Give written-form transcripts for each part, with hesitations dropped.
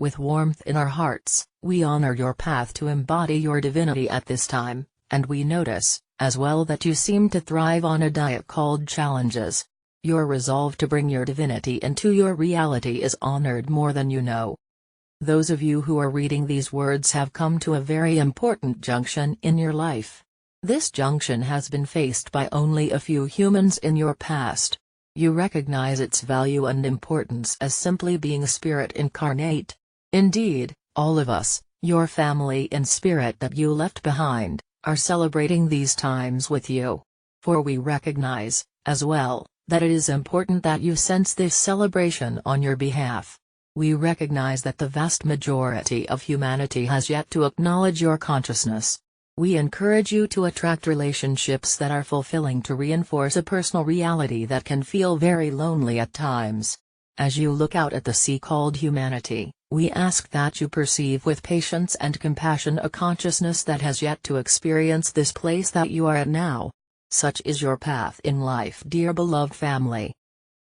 With warmth in our hearts, we honor your path to embody your divinity at this time, and we notice, as well, that you seem to thrive on a diet called challenges. Your resolve to bring your divinity into your reality is honored more than you know. Those of you who are reading these words have come to a very important junction in your life. This junction has been faced by only a few humans in your past. You recognize its value and importance as simply being a spirit incarnate. Indeed, all of us, your family in spirit that you left behind, are celebrating these times with you. For we recognize, as well, that it is important that you sense this celebration on your behalf. We recognize that the vast majority of humanity has yet to acknowledge your consciousness. We encourage you to attract relationships that are fulfilling, to reinforce a personal reality that can feel very lonely at times. As you look out at the sea called humanity, we ask that you perceive with patience and compassion a consciousness that has yet to experience this place that you are at now. Such is your path in life, dear beloved family.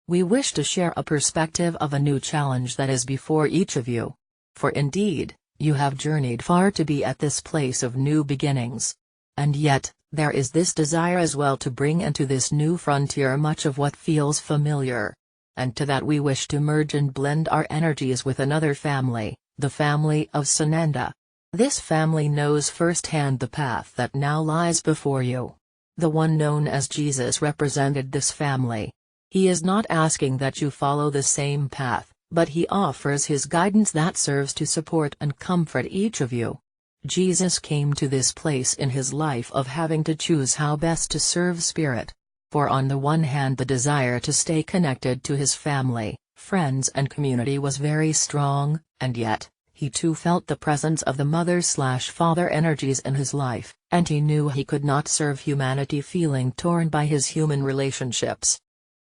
We wish to share a perspective of a new challenge that is before each of you. For indeed, you have journeyed far to be at this place of new beginnings. And yet, there is this desire as well to bring into this new frontier much of what feels familiar. And to that we wish to merge and blend our energies with another family, the family of Sananda. This family knows firsthand the path that now lies before you. The one known as Jesus represented this family. He is not asking that you follow the same path, but he offers his guidance that serves to support and comfort each of you. Jesus came to this place in his life of having to choose how best to serve spirit. For on the one hand, the desire to stay connected to his family, friends and community was very strong, and yet, he too felt the presence of the mother/father energies in his life, and he knew he could not serve humanity feeling torn by his human relationships.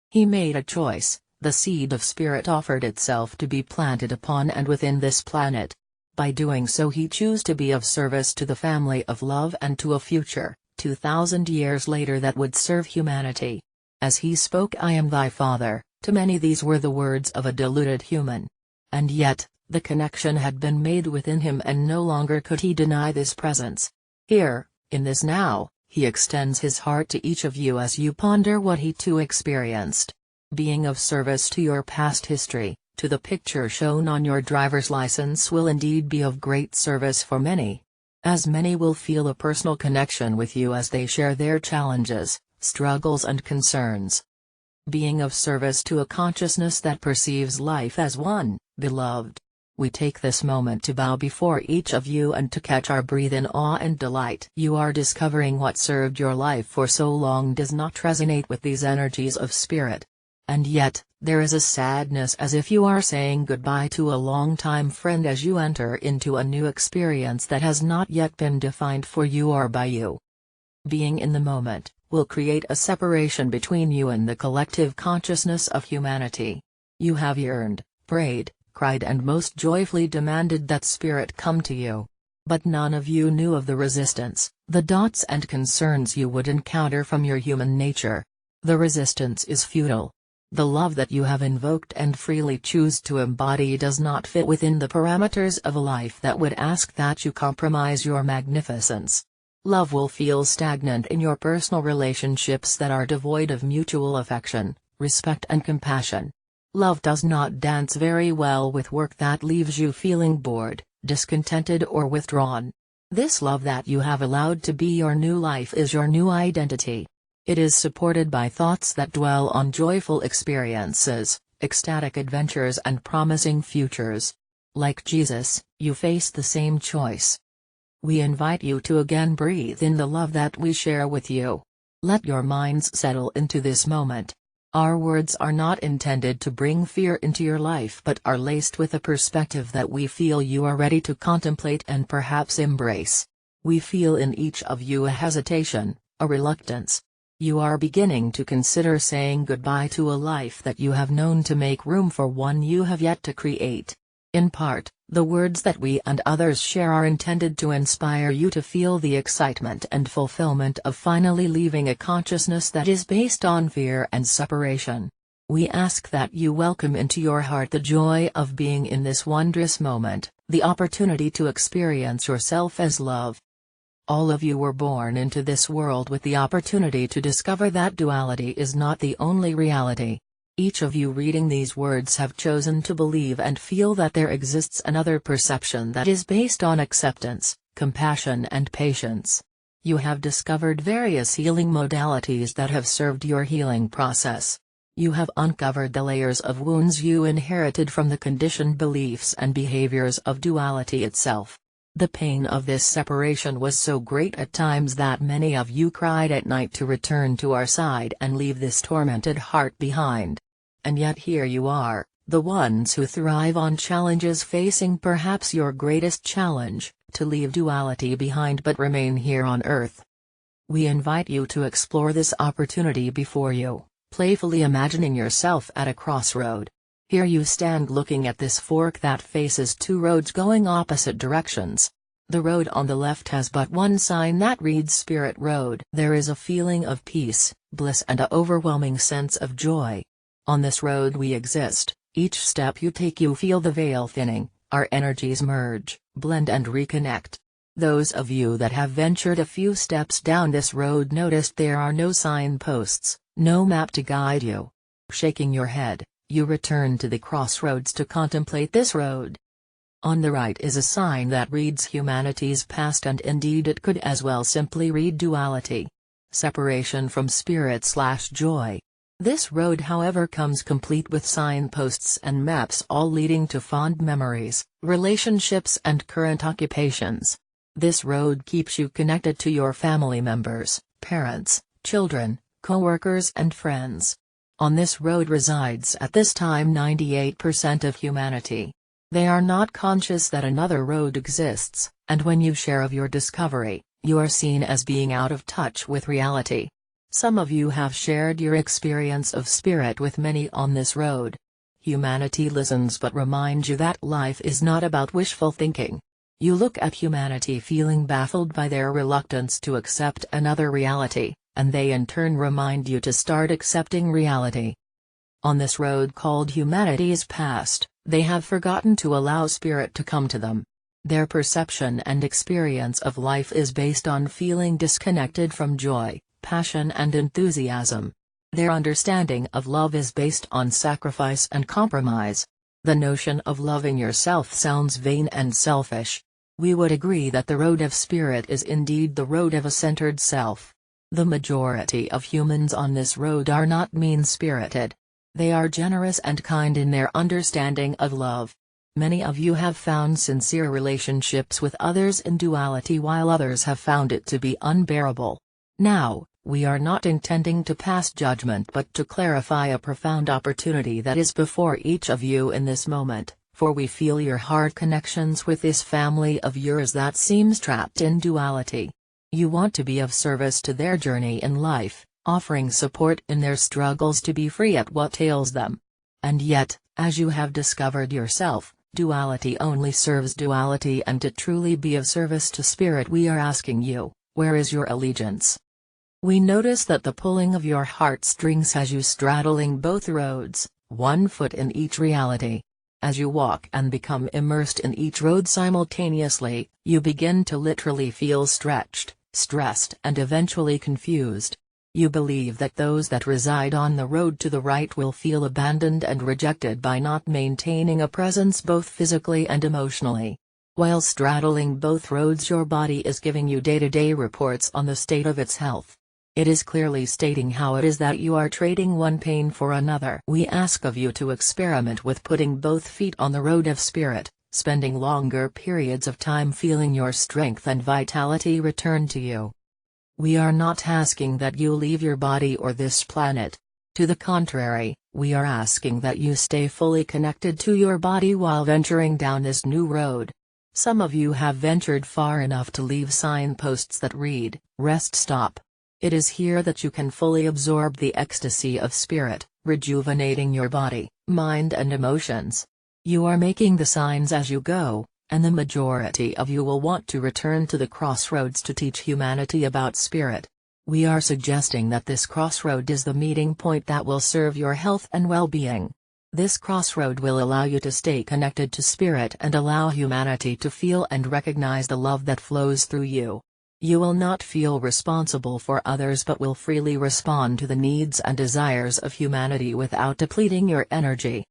He made a choice. The seed of spirit offered itself to be planted upon and within this planet. By doing so he chose to be of service to the family of love and to a future, 2,000 years later, that would serve humanity. As he spoke, "I am thy father," to many these were the words of a deluded human. And yet, the connection had been made within him and no longer could he deny this presence. Here, in this now, he extends his heart to each of you as you ponder what he too experienced. Being of service to your past history, to the picture shown on your driver's license, will indeed be of great service for many. As many will feel a personal connection with you as they share their challenges, struggles and concerns. Being of service to a consciousness that perceives life as one, beloved. We take this moment to bow before each of you and to catch our breath in awe and delight. You are discovering what served your life for so long does not resonate with these energies of spirit. And yet, there is a sadness as if you are saying goodbye to a long-time friend as you enter into a new experience that has not yet been defined for you or by you. Being in the moment will create a separation between you and the collective consciousness of humanity. You have yearned, prayed, cried and most joyfully demanded that spirit come to you. But none of you knew of the resistance, the doubts and concerns you would encounter from your human nature. The resistance is futile. The love that you have invoked and freely choose to embody does not fit within the parameters of a life that would ask that you compromise your magnificence. Love will feel stagnant in your personal relationships that are devoid of mutual affection, respect and compassion. Love does not dance very well with work that leaves you feeling bored, discontented or withdrawn. This love that you have allowed to be your new life is your new identity. It is supported by thoughts that dwell on joyful experiences, ecstatic adventures and promising futures. Like Jesus, you face the same choice. We invite you to again breathe in the love that we share with you. Let your minds settle into this moment. Our words are not intended to bring fear into your life but are laced with a perspective that we feel you are ready to contemplate and perhaps embrace. We feel in each of you a hesitation, a reluctance. You are beginning to consider saying goodbye to a life that you have known to make room for one you have yet to create. In part, the words that we and others share are intended to inspire you to feel the excitement and fulfillment of finally leaving a consciousness that is based on fear and separation. We ask that you welcome into your heart the joy of being in this wondrous moment, the opportunity to experience yourself as love. All of you were born into this world with the opportunity to discover that duality is not the only reality. Each of you reading these words have chosen to believe and feel that there exists another perception that is based on acceptance, compassion and patience. You have discovered various healing modalities that have served your healing process. You have uncovered the layers of wounds you inherited from the conditioned beliefs and behaviors of duality itself. The pain of this separation was so great at times that many of you cried at night to return to our side and leave this tormented heart behind. And yet here you are, the ones who thrive on challenges, facing perhaps your greatest challenge, to leave duality behind but remain here on Earth. We invite you to explore this opportunity before you, playfully imagining yourself at a crossroad. Here you stand looking at this fork that faces two roads going opposite directions. The road on the left has but one sign that reads Spirit Road. There is a feeling of peace, bliss and an overwhelming sense of joy. On this road we exist. Each step you take you feel the veil thinning, our energies merge, blend and reconnect. Those of you that have ventured a few steps down this road noticed there are no signposts, no map to guide you. Shaking your head, you return to the crossroads to contemplate this road. On the right is a sign that reads humanity's past, and indeed it could as well simply read duality. Separation from spirit/joy. This road however comes complete with signposts and maps, all leading to fond memories, relationships and current occupations. This road keeps you connected to your family members, parents, children, co-workers and friends. On this road resides at this time 98% of humanity. They are not conscious that another road exists, and when you share of your discovery, you are seen as being out of touch with reality. Some of you have shared your experience of spirit with many on this road. Humanity listens but reminds you that life is not about wishful thinking. You look at humanity feeling baffled by their reluctance to accept another reality, and they in turn remind you to start accepting reality. On this road called humanity's past, they have forgotten to allow spirit to come to them. Their perception and experience of life is based on feeling disconnected from joy, passion and enthusiasm. Their understanding of love is based on sacrifice and compromise. The notion of loving yourself sounds vain and selfish. We would agree that the road of spirit is indeed the road of a centered self. The majority of humans on this road are not mean-spirited. They are generous and kind in their understanding of love. Many of you have found sincere relationships with others in duality, while others have found it to be unbearable. Now, we are not intending to pass judgment but to clarify a profound opportunity that is before each of you in this moment, for we feel your heart connections with this family of yours that seems trapped in duality. You want to be of service to their journey in life, offering support in their struggles to be free at what ails them. And yet, as you have discovered yourself, duality only serves duality, and to truly be of service to spirit we are asking you, where is your allegiance? We notice that the pulling of your heartstrings has you straddling both roads, one foot in each reality. As you walk and become immersed in each road simultaneously, you begin to literally feel stretched, stressed and eventually confused. You believe that those that reside on the road to the right will feel abandoned and rejected by not maintaining a presence both physically and emotionally. While straddling both roads, your body is giving you day-to-day reports on the state of its health. It is clearly stating how it is that you are trading one pain for another. We ask of you to experiment with putting both feet on the road of spirit, spending longer periods of time feeling your strength and vitality return to you. We are not asking that you leave your body or this planet. To the contrary, we are asking that you stay fully connected to your body while venturing down this new road. Some of you have ventured far enough to leave signposts that read, "Rest Stop." It is here that you can fully absorb the ecstasy of spirit, rejuvenating your body, mind and emotions. You are making the signs as you go, and the majority of you will want to return to the crossroads to teach humanity about spirit. We are suggesting that this crossroad is the meeting point that will serve your health and well-being. This crossroad will allow you to stay connected to spirit and allow humanity to feel and recognize the love that flows through you. You will not feel responsible for others but will freely respond to the needs and desires of humanity without depleting your energy.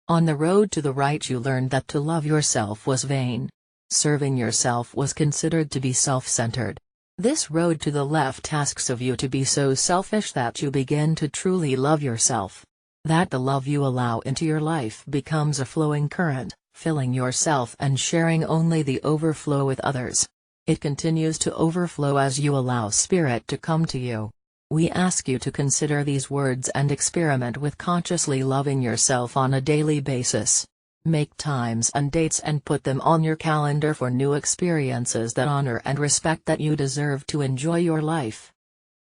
On the road to the right you learned that to love yourself was vain. Serving yourself was considered to be self-centered. This road to the left asks of you to be so selfish that you begin to truly love yourself. That the love you allow into your life becomes a flowing current, filling yourself and sharing only the overflow with others. It continues to overflow as you allow spirit to come to you. We ask you to consider these words and experiment with consciously loving yourself on a daily basis. Make times and dates and put them on your calendar for new experiences that honor and respect that you deserve to enjoy your life.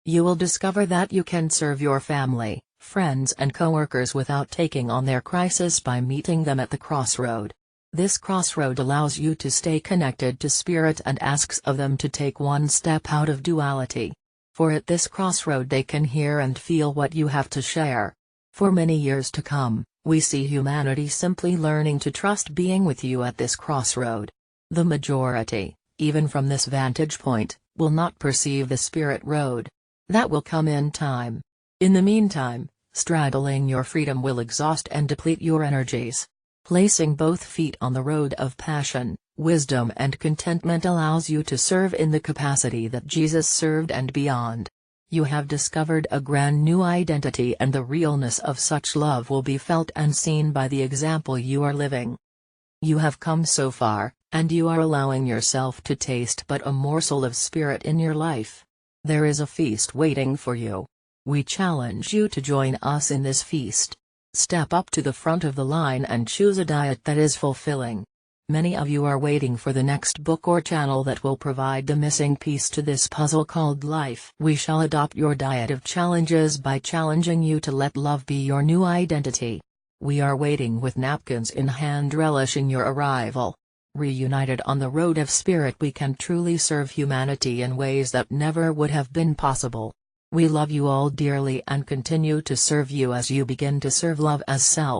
You will discover that you can serve your family, friends and coworkers without taking on their crisis by meeting them at the crossroad. This crossroad allows you to stay connected to spirit and asks of them to take one step out of duality. For at this crossroad they can hear and feel what you have to share. For many years to come, we see humanity simply learning to trust being with you at this crossroad. The majority, even from this vantage point, will not perceive the spirit road. That will come in time. In the meantime, straddling your freedom will exhaust and deplete your energies. Placing both feet on the road of passion, wisdom and contentment allows you to serve in the capacity that Jesus served and beyond. You have discovered a grand new identity and the realness of such love will be felt and seen by the example you are living. You have come so far, and you are allowing yourself to taste but a morsel of spirit in your life. There is a feast waiting for you. We challenge you to join us in this feast. Step up to the front of the line and choose a diet that is fulfilling. Many of you are waiting for the next book or channel that will provide the missing piece to this puzzle called life. We shall adopt your diet of challenges by challenging you to let love be your new identity. We are waiting with napkins in hand, relishing your arrival. Reunited on the road of spirit, we can truly serve humanity in ways that never would have been possible. We love you all dearly and continue to serve you as you begin to serve love as self.